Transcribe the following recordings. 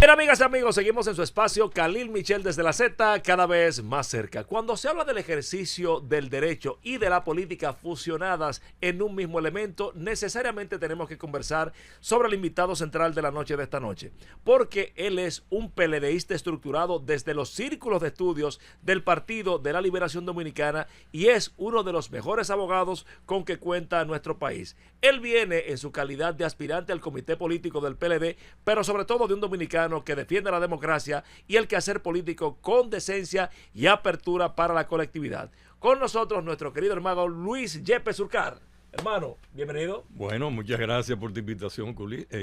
Bien, amigas y amigos, seguimos en su espacio Khalil Michel desde la Z, cada vez más cerca. Cuando se habla del ejercicio del derecho y de la política fusionadas en un mismo elemento, necesariamente tenemos que conversar sobre el invitado central de la noche de esta noche, porque él es un PLDista estructurado desde los círculos de estudios del Partido de la Liberación Dominicana y es uno de los mejores abogados con que cuenta nuestro país. Él viene en su calidad de aspirante al comité político del PLD, pero sobre todo de un dominicano que defiende la democracia y el quehacer político con decencia y apertura para la colectividad. Con nosotros nuestro querido hermano Luis Yepes Urcar. Hermano, bienvenido. Bueno, muchas gracias por tu invitación,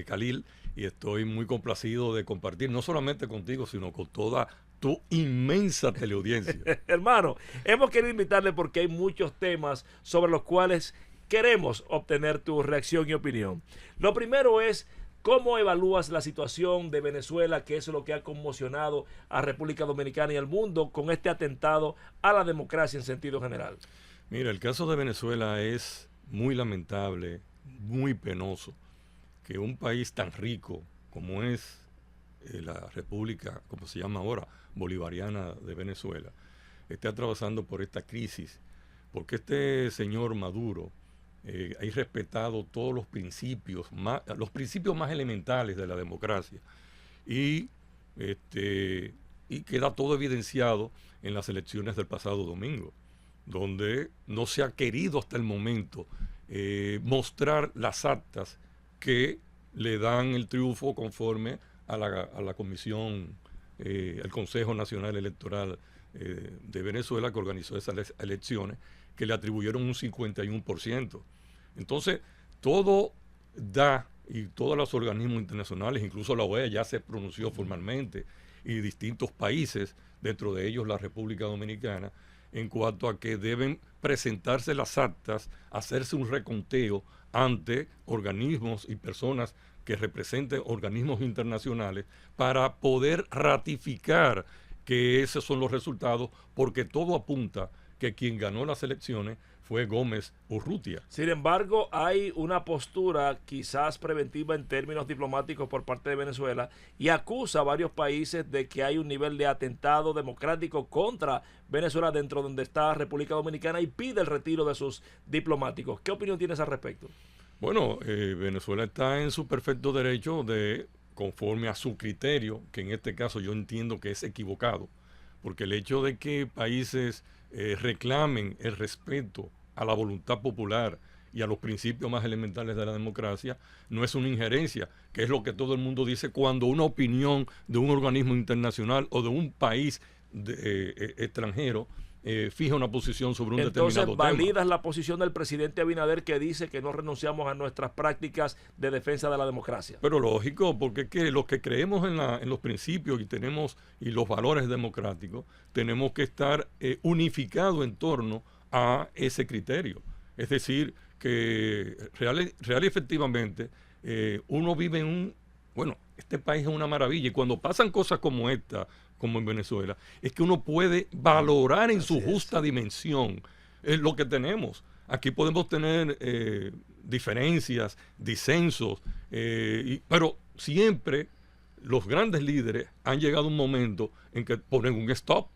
Khalil, y estoy muy complacido de compartir, no solamente contigo, sino con toda tu inmensa teleaudiencia. Hermano, hemos querido invitarle porque hay muchos temas sobre los cuales queremos obtener tu reacción y opinión. Lo primero es: ¿cómo evalúas la situación de Venezuela, que es lo que ha conmocionado a República Dominicana y al mundo con este atentado a la democracia en sentido general? Mira, el caso de Venezuela es muy lamentable, muy penoso, que un país tan rico como es la República, como se llama ahora, bolivariana de Venezuela, esté atravesando por esta crisis, porque este señor Maduro ha irrespetado todos los principios más elementales de la democracia y queda todo evidenciado en las elecciones del pasado domingo, donde no se ha querido hasta el momento mostrar las actas que le dan el triunfo conforme a la comisión, el Consejo Nacional Electoral de Venezuela, que organizó esas elecciones, que le atribuyeron un 51%. Entonces, todo da, y todos los organismos internacionales, incluso la OEA ya se pronunció formalmente, y distintos países, dentro de ellos la República Dominicana, en cuanto a que deben presentarse las actas, hacerse un reconteo ante organismos y personas que representen organismos internacionales para poder ratificar que esos son los resultados, porque todo apunta que quien ganó las elecciones fue Gómez Urrutia. Sin embargo, hay una postura quizás preventiva en términos diplomáticos por parte de Venezuela y acusa a varios países de que hay un nivel de atentado democrático contra Venezuela dentro de donde está República Dominicana y pide el retiro de sus diplomáticos. ¿Qué opinión tienes al respecto? Bueno, Venezuela está en su perfecto derecho de, conforme a su criterio, que en este caso yo entiendo que es equivocado, porque el hecho de que países reclamen el respeto a la voluntad popular y a los principios más elementales de la democracia no es una injerencia, que es lo que todo el mundo dice cuando una opinión de un organismo internacional o de un país extranjero fija una posición sobre un determinado tema. Entonces, ¿validas la posición del presidente Abinader, que dice que no renunciamos a nuestras prácticas de defensa de la democracia? Pero lógico, porque es que los que creemos en los principios y los valores democráticos, tenemos que estar unificados en torno a ese criterio. Es decir, que real y efectivamente uno vive bueno, este país es una maravilla, y cuando pasan cosas como esta, como en Venezuela, es que uno puede valorar en su justa dimensión lo que tenemos. Aquí podemos tener diferencias, disensos, pero siempre los grandes líderes han llegado a un momento en que ponen un stop.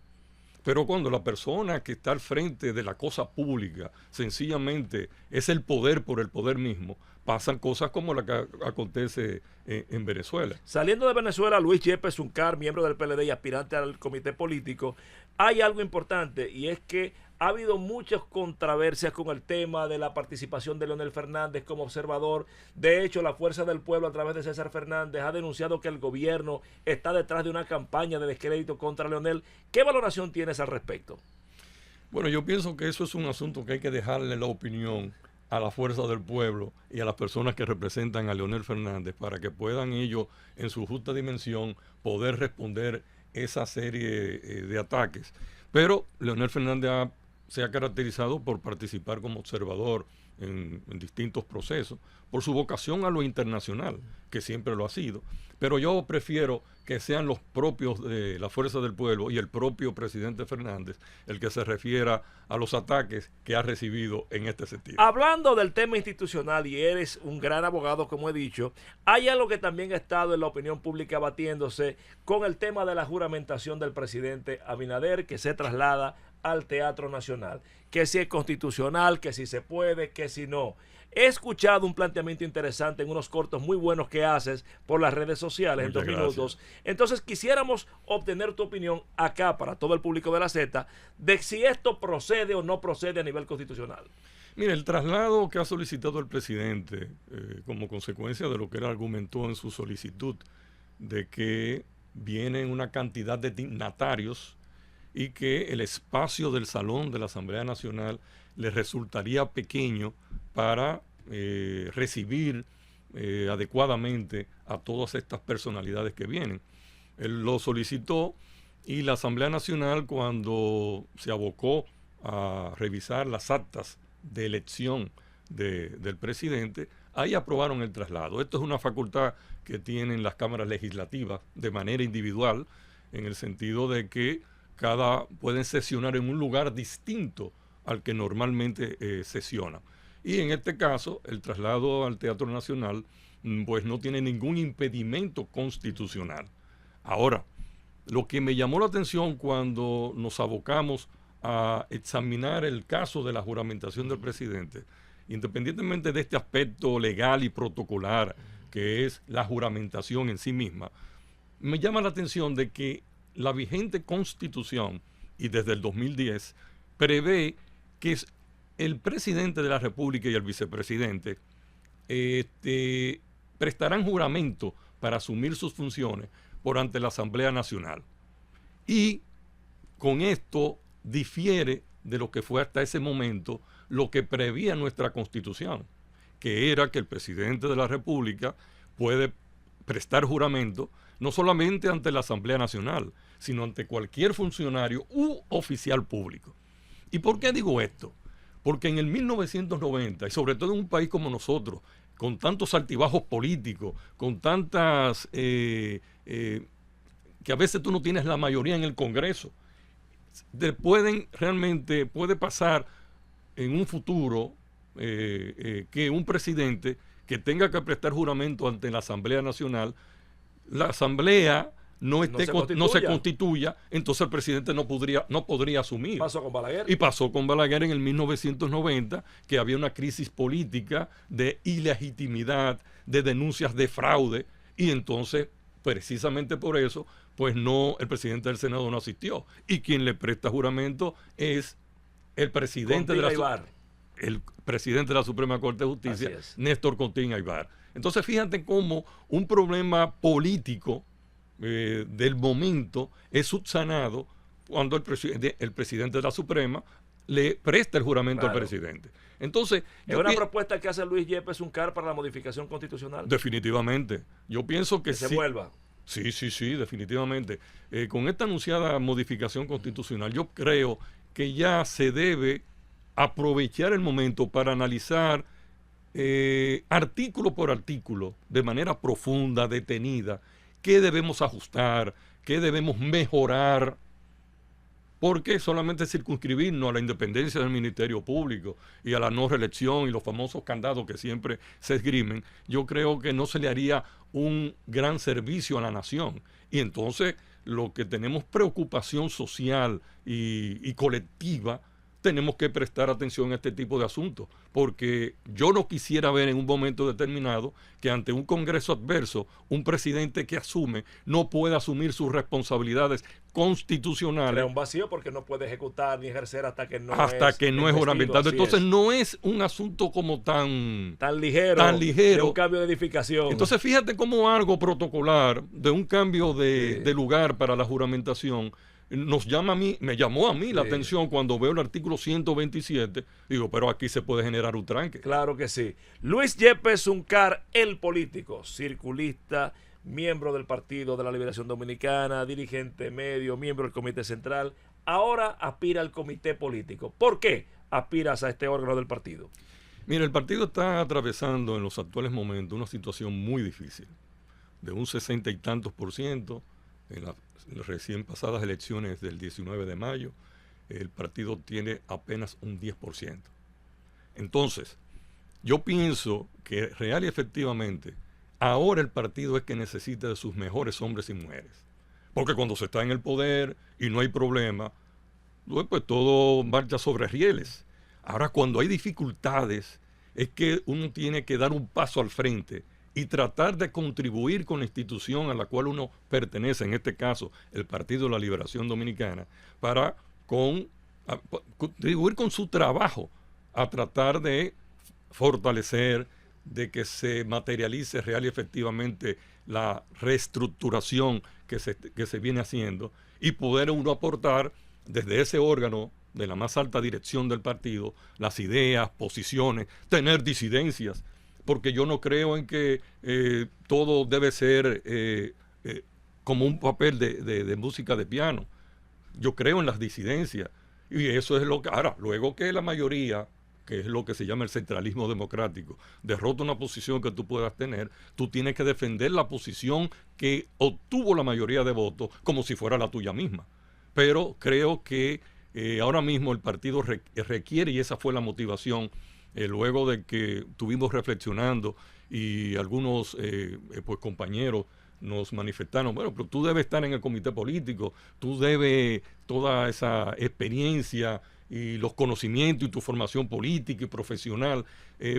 Pero cuando la persona que está al frente de la cosa pública sencillamente es el poder por el poder mismo, pasan cosas como la que acontece en Venezuela. Saliendo de Venezuela, Luis Yepes Uncar, miembro del PLD y aspirante al comité político, hay algo importante, y es que ha habido muchas controversias con el tema de la participación de Leonel Fernández como observador. De hecho, la Fuerza del Pueblo, a través de César Fernández, ha denunciado que el gobierno está detrás de una campaña de descrédito contra Leonel. ¿Qué valoración tienes al respecto? Bueno, yo pienso que eso es un asunto que hay que dejarle la opinión a la Fuerza del Pueblo y a las personas que representan a Leonel Fernández, para que puedan ellos, en su justa dimensión, poder responder esa serie de ataques. Pero Leonel Fernández se ha caracterizado por participar como observador en distintos procesos, por su vocación a lo internacional, que siempre lo ha sido. Pero yo prefiero que sean los propios de la Fuerza del Pueblo y el propio presidente Fernández el que se refiera a los ataques que ha recibido en este sentido. Hablando del tema institucional, y eres un gran abogado, como he dicho, hay algo que también ha estado en la opinión pública batiéndose con el tema de la juramentación del presidente Abinader, que se traslada al Teatro Nacional. Que si es constitucional, que si se puede, que si no. He escuchado un planteamiento interesante en unos cortos muy buenos que haces por las redes sociales en 2 minutos. Entonces quisiéramos obtener tu opinión acá para todo el público de la Z de si esto procede o no procede a nivel constitucional. Mire, el traslado que ha solicitado el presidente como consecuencia de lo que él argumentó en su solicitud de que vienen una cantidad de dignatarios y que el espacio del salón de la Asamblea Nacional le resultaría pequeño para recibir adecuadamente a todas estas personalidades que vienen. Él lo solicitó y la Asamblea Nacional, cuando se abocó a revisar las actas de elección del presidente, ahí aprobaron el traslado. Esto es una facultad que tienen las cámaras legislativas de manera individual, en el sentido de que pueden sesionar en un lugar distinto al que normalmente sesiona. Y en este caso, el traslado al Teatro Nacional, pues no tiene ningún impedimento constitucional. Ahora, lo que me llamó la atención cuando nos abocamos a examinar el caso de la juramentación del presidente, independientemente de este aspecto legal y protocolar, que es la juramentación en sí misma, me llama la atención de que la vigente Constitución, y desde el 2010, prevé que el presidente de la República y el vicepresidente prestarán juramento para asumir sus funciones por ante la Asamblea Nacional. Y con esto difiere de lo que fue hasta ese momento lo que prevía nuestra Constitución, que era que el presidente de la República puede prestar juramento no solamente ante la Asamblea Nacional, sino ante cualquier funcionario u oficial público. ¿Y por qué digo esto? Porque en el 1990, y sobre todo en un país como nosotros, con tantos altibajos políticos, con tantas... que a veces tú no tienes la mayoría en el Congreso, puede pasar en un futuro que un presidente que tenga que prestar juramento ante la Asamblea Nacional, la Asamblea no se constituya, entonces el presidente no podría asumir. Pasó con Balaguer. Y pasó con Balaguer en el 1990, que había una crisis política de ilegitimidad, de denuncias de fraude, y entonces, precisamente por eso, pues el presidente del Senado no asistió. Y quien le presta juramento es el presidente el presidente de la Suprema Corte de Justicia, Néstor Contín Aybar. Entonces, fíjate cómo un problema político del momento es subsanado cuando el presidente de la Suprema le presta el juramento al presidente. Entonces, ¿es una propuesta que hace Luis Yepes Uncar para la modificación constitucional? Definitivamente. Yo pienso que se vuelva. Sí, definitivamente. Con esta anunciada modificación constitucional, yo creo que ya se debe aprovechar el momento para analizar artículo por artículo, de manera profunda, detenida, qué debemos ajustar, qué debemos mejorar. Porque solamente circunscribirnos a la independencia del Ministerio Público y a la no reelección y los famosos candados que siempre se esgrimen, yo creo que no se le haría un gran servicio a la nación. Y entonces, lo que tenemos preocupación social y colectiva, tenemos que prestar atención a este tipo de asuntos, porque yo no quisiera ver en un momento determinado que ante un Congreso adverso, un presidente que asume no puede asumir sus responsabilidades constitucionales. Crea un vacío porque no puede ejecutar ni ejercer hasta que no es juramentado. Entonces no es un asunto como tan ligero de un cambio de edificación. Entonces fíjate cómo algo protocolar de un cambio de lugar para la juramentación me llamó a mí la atención cuando veo el artículo 127. Digo, pero aquí se puede generar un tranque. Claro que sí. Luis Yepes Uncar, el político, circulista, miembro del Partido de la Liberación Dominicana, dirigente medio, miembro del Comité Central, ahora aspira al comité político. ¿Por qué aspiras a este órgano del partido? Mira, el partido está atravesando en los actuales momentos una situación muy difícil. De un 60 y tantos por ciento en las recién pasadas elecciones del 19 de mayo, el partido tiene apenas un 10%. Entonces, yo pienso que real y efectivamente, ahora el partido es que necesita de sus mejores hombres y mujeres. Porque cuando se está en el poder y no hay problema, pues todo marcha sobre rieles. Ahora, cuando hay dificultades, es que uno tiene que dar un paso al frente y tratar de contribuir con la institución a la cual uno pertenece, en este caso, el Partido de la Liberación Dominicana, para contribuir con su trabajo a tratar de fortalecer, de que se materialice real y efectivamente la reestructuración que se viene haciendo y poder uno aportar desde ese órgano de la más alta dirección del partido las ideas, posiciones, tener disidencias, porque yo no creo en que todo debe ser como un papel de música de piano. Yo creo en las disidencias y eso es lo que... Ahora, luego que la mayoría, que es lo que se llama el centralismo democrático, derrota una posición que tú puedas tener, tú tienes que defender la posición que obtuvo la mayoría de votos como si fuera la tuya misma. Pero creo que ahora mismo el partido requiere, y esa fue la motivación, luego de que estuvimos reflexionando y algunos pues compañeros nos manifestaron, bueno, pero tú debes estar en el comité político, tú debes toda esa experiencia y los conocimientos y tu formación política y profesional,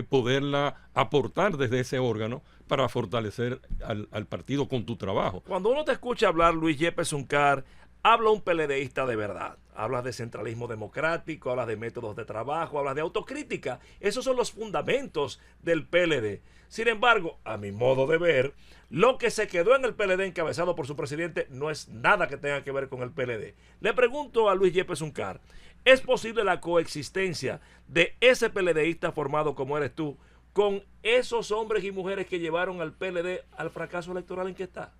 poderla aportar desde ese órgano para fortalecer al partido con tu trabajo. Cuando uno te escucha hablar, Luis Yepes Uncar, habla un PLDista de verdad. Hablas de centralismo democrático, hablas de métodos de trabajo, hablas de autocrítica. Esos son los fundamentos del PLD. Sin embargo, a mi modo de ver, lo que se quedó en el PLD encabezado por su presidente no es nada que tenga que ver con el PLD. Le pregunto a Luis Yepes Uncar, ¿es posible la coexistencia de ese PLDista formado como eres tú con esos hombres y mujeres que llevaron al PLD al fracaso electoral en que está?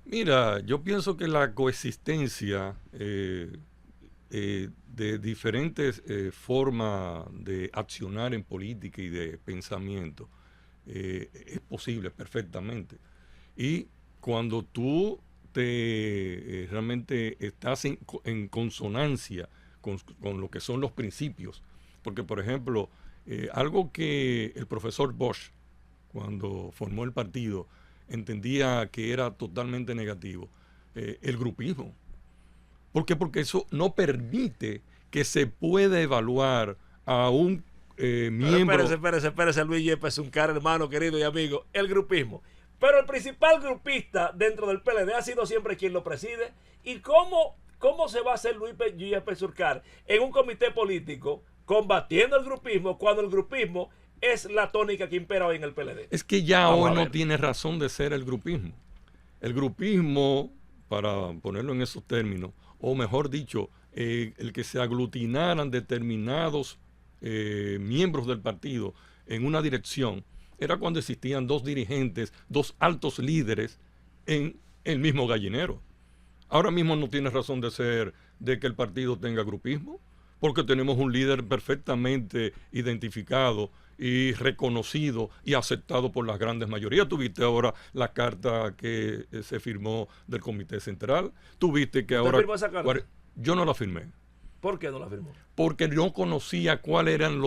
Mira, yo pienso que la coexistencia de diferentes formas de accionar en política y de pensamiento es posible perfectamente. Y cuando tú realmente estás en consonancia con lo que son los principios, porque por ejemplo, algo que el profesor Bosch, cuando formó el partido, entendía que era totalmente negativo, el grupismo. ¿Por qué? Porque eso no permite que se pueda evaluar a un miembro... Espérese, Luis Yepes Uncar, hermano querido y amigo, el grupismo. Pero el principal grupista dentro del PLD ha sido siempre quien lo preside. ¿Y cómo se va a hacer Luis Yepes Uncar en un comité político combatiendo el grupismo cuando el grupismo es la tónica que impera hoy en el PLD? Es que ya hoy no tiene razón de ser el grupismo. El grupismo, para ponerlo en esos términos, o mejor dicho, el que se aglutinaran determinados miembros del partido en una dirección, era cuando existían dos dirigentes, dos altos líderes en el mismo gallinero. Ahora mismo no tiene razón de ser de que el partido tenga grupismo, porque tenemos un líder perfectamente identificado y reconocido y aceptado por las grandes mayorías. Tuviste ahora la carta que se firmó del Comité Central. Tuviste que ahora... ¿Firmó esa carta? Yo no la firmé. ¿Por qué no la firmó? Porque no conocía cuáles eran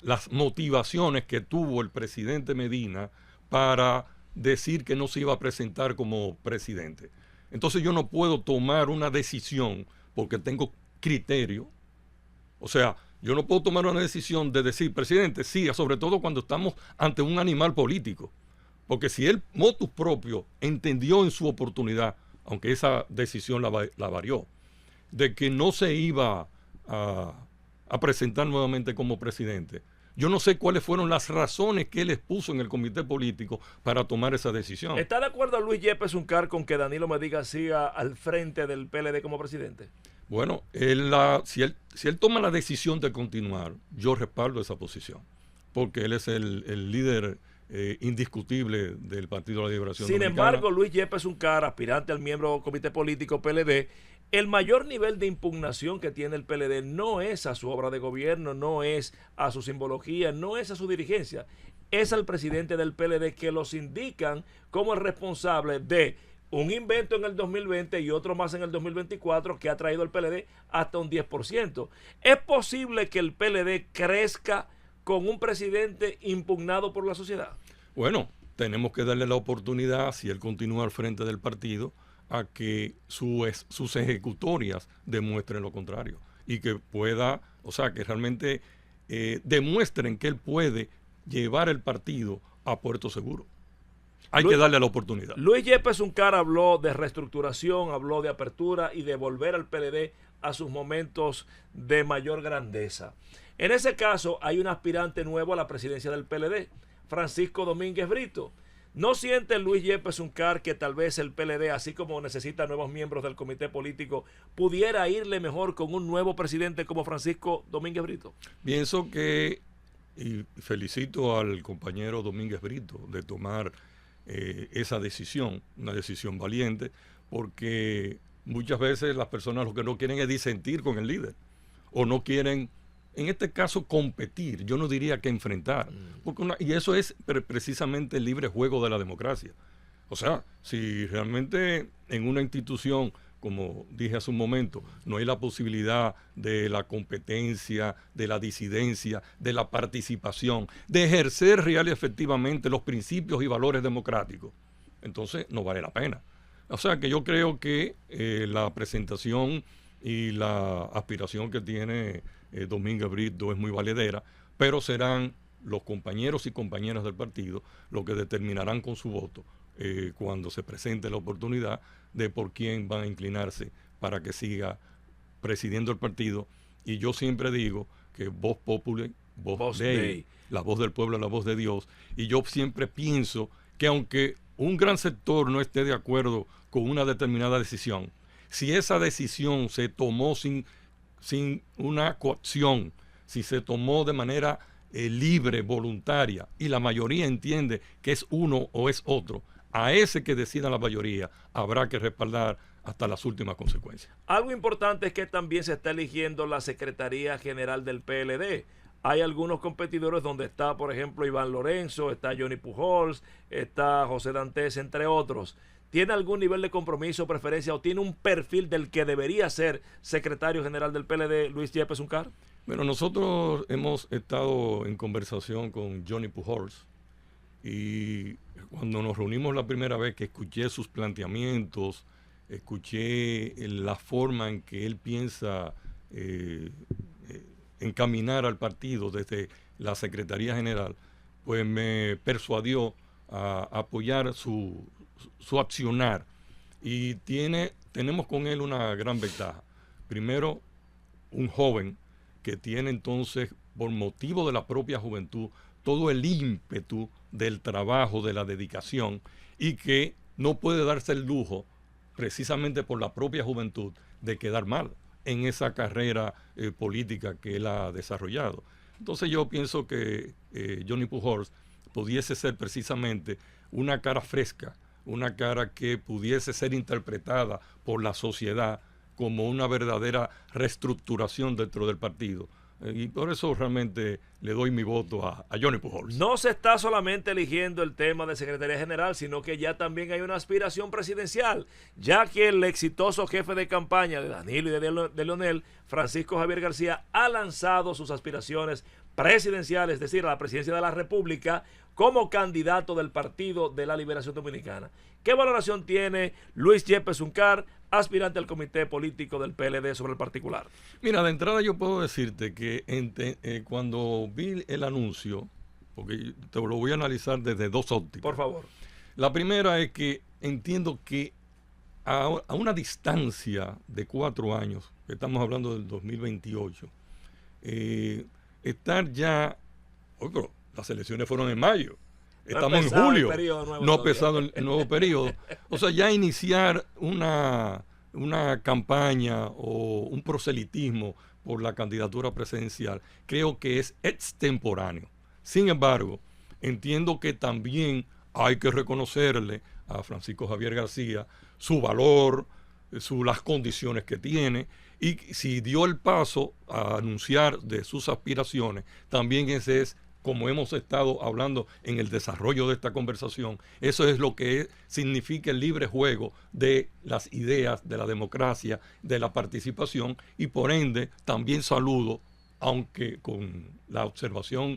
las motivaciones que tuvo el presidente Medina para decir que no se iba a presentar como presidente. Entonces yo no puedo tomar una decisión porque tengo criterio. O sea, yo no puedo tomar una decisión de decir, presidente, sí, sobre todo cuando estamos ante un animal político. Porque si él, motus propio, entendió en su oportunidad, aunque esa decisión la varió, de que no se iba a presentar nuevamente como presidente, yo no sé cuáles fueron las razones que él expuso en el comité político para tomar esa decisión. ¿Está de acuerdo Luis Yepes Uncar con que Danilo Medina siga al frente del PLD como presidente? Bueno, si él toma la decisión de continuar, yo respaldo esa posición, porque él es el líder indiscutible del Partido de la Liberación Dominicana. Sin embargo, Luis Yepes Uncar, aspirante al miembro del comité político PLD, el mayor nivel de impugnación que tiene el PLD no es a su obra de gobierno, no es a su simbología, no es a su dirigencia, es al presidente del PLD, que los indican como el responsable de un invento en el 2020 y otro más en el 2024 que ha traído el PLD hasta un 10%. ¿Es posible que el PLD crezca con un presidente impugnado por la sociedad? Bueno, tenemos que darle la oportunidad, si él continúa al frente del partido, a que sus ejecutorias demuestren lo contrario y que pueda, o sea, que realmente demuestren que él puede llevar el partido a puerto seguro. Hay que darle la oportunidad. Luis Yepes Uncar habló de reestructuración, habló de apertura y de volver al PLD a sus momentos de mayor grandeza. En ese caso, hay un aspirante nuevo a la presidencia del PLD, Francisco Domínguez Brito. ¿No siente Luis Yepes Uncar que tal vez el PLD, así como necesita nuevos miembros del comité político, pudiera irle mejor con un nuevo presidente como Francisco Domínguez Brito? Pienso que, y felicito al compañero Domínguez Brito de tomar esa decisión, una decisión valiente, porque muchas veces las personas lo que no quieren es disentir con el líder, o no quieren, en este caso, competir. Yo no diría que enfrentar, porque y eso es precisamente el libre juego de la democracia. O sea, si realmente en una institución, como dije hace un momento, no hay la posibilidad de la competencia, de la disidencia, de la participación, de ejercer real y efectivamente los principios y valores democráticos, entonces no vale la pena. O sea que yo creo que la presentación y la aspiración que tiene Domínguez Brito es muy valedera, pero serán los compañeros y compañeras del partido los que determinarán con su voto cuando se presente la oportunidad de por quién van a inclinarse para que siga presidiendo el partido. Y yo siempre digo que voz populi, voz Dei, la voz del pueblo, la voz de Dios. Y yo siempre pienso que aunque un gran sector no esté de acuerdo con una determinada decisión, si esa decisión se tomó sin una coacción, si se tomó de manera libre, voluntaria, y la mayoría entiende que es uno o es otro, a ese que decida la mayoría habrá que respaldar hasta las últimas consecuencias. Algo importante es que también se está eligiendo la Secretaría General del PLD. Hay algunos competidores donde está, por ejemplo, Iván Lorenzo, está Johnny Pujols, está José Dantes, entre otros. ¿Tiene algún nivel de compromiso, preferencia o tiene un perfil del que debería ser secretario general del PLD, Luis Yepes Uncar? Bueno, nosotros hemos estado en conversación con Johnny Pujols y cuando nos reunimos la primera vez, que escuché sus planteamientos, escuché la forma en que él piensa encaminar al partido desde la Secretaría General, pues me persuadió a apoyar su accionar. Y tenemos con él una gran ventaja. Primero, un joven que tiene entonces, por motivo de la propia juventud, todo el ímpetu del trabajo, de la dedicación, y que no puede darse el lujo, precisamente por la propia juventud, de quedar mal en esa carrera política que él ha desarrollado. Entonces yo pienso que Johnny Pujols pudiese ser precisamente una cara fresca, una cara que pudiese ser interpretada por la sociedad como una verdadera reestructuración dentro del partido. Y por eso realmente le doy mi voto a Johnny Pujols. No se está solamente eligiendo el tema de Secretaría General, sino que ya también hay una aspiración presidencial, ya que el exitoso jefe de campaña de Danilo y de Leonel, Francisco Javier García, ha lanzado sus aspiraciones presidenciales, es decir, a la presidencia de la República, como candidato del Partido de la Liberación Dominicana. ¿Qué valoración tiene Luis Yepes Uncar, aspirante al comité político del PLD, sobre el particular? Mira, de entrada yo puedo decirte que cuando vi el anuncio, porque te lo voy a analizar desde dos ópticas. Por favor. La primera es que entiendo que a una distancia de 4 años, estamos hablando del 2028, estar ya, pero las elecciones fueron en mayo, estamos en julio, no ha empezado el nuevo periodo. O sea, ya iniciar una campaña o un proselitismo por la candidatura presidencial, creo que es extemporáneo. Sin embargo, entiendo que también hay que reconocerle a Francisco Javier García su valor, las condiciones que tiene, y si dio el paso a anunciar de sus aspiraciones, también ese es, como hemos estado hablando en el desarrollo de esta conversación, eso es lo que significa el libre juego de las ideas, de la democracia, de la participación, y por ende también saludo, aunque con la observación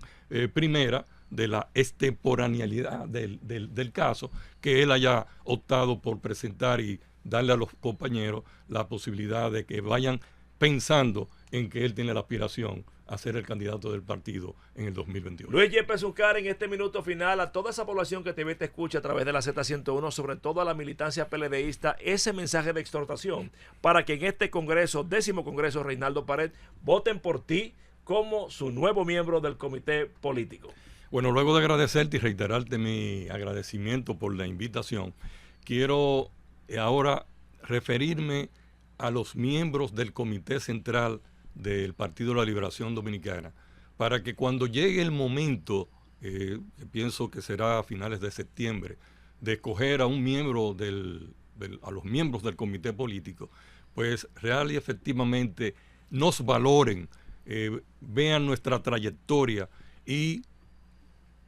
primera de la extemporaneidad del caso, que él haya optado por presentar y darle a los compañeros la posibilidad de que vayan pensando en que él tiene la aspiración a ser el candidato del partido en el 2021. Luis Yepes Uncar, en este minuto final, a toda esa población que te ve y te escucha a través de la Z101, sobre todo a la militancia PLDista, ese mensaje de exhortación para que en este Congreso, 10º Congreso Reinaldo Pared, voten por ti como su nuevo miembro del comité político. Bueno, luego de agradecerte y reiterarte mi agradecimiento por la invitación, quiero ahora referirme a los miembros del Comité Central del Partido de la Liberación Dominicana, para que cuando llegue el momento, pienso que será a finales de septiembre, de escoger a un miembro a los miembros del comité político, pues real y efectivamente nos valoren, vean nuestra trayectoria y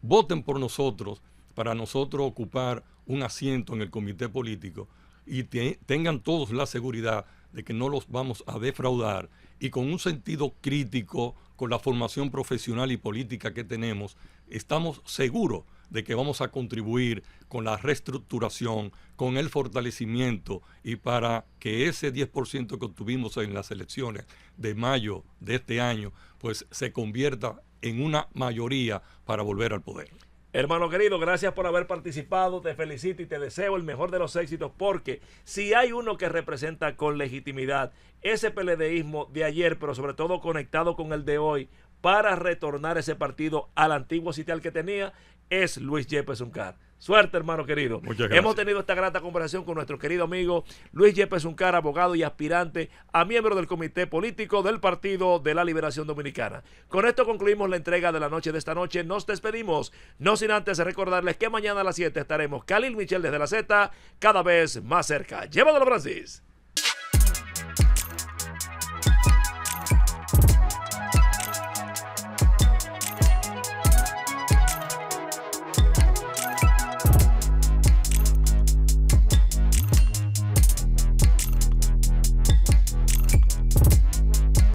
voten por nosotros, para nosotros ocupar un asiento en el comité político, y tengan todos la seguridad de que no los vamos a defraudar, y con un sentido crítico, con la formación profesional y política que tenemos, estamos seguros de que vamos a contribuir con la reestructuración, con el fortalecimiento, y para que ese 10% que obtuvimos en las elecciones de mayo de este año, pues se convierta en una mayoría para volver al poder. Hermano querido, gracias por haber participado, te felicito y te deseo el mejor de los éxitos, porque si hay uno que representa con legitimidad ese PLDismo de ayer, pero sobre todo conectado con el de hoy, para retornar ese partido al antiguo sitial que tenía, es Luis Yepes Uncar. Suerte, hermano querido. Muchas gracias. Hemos tenido esta grata conversación con nuestro querido amigo Luis Yepes Uncar, abogado y aspirante a miembro del comité político del Partido de la Liberación Dominicana. Con esto concluimos la entrega de la noche de esta noche. Nos despedimos, no sin antes recordarles que mañana a las 7 estaremos Khalil Michel desde la Z, cada vez más cerca. Llévatelo, Francis.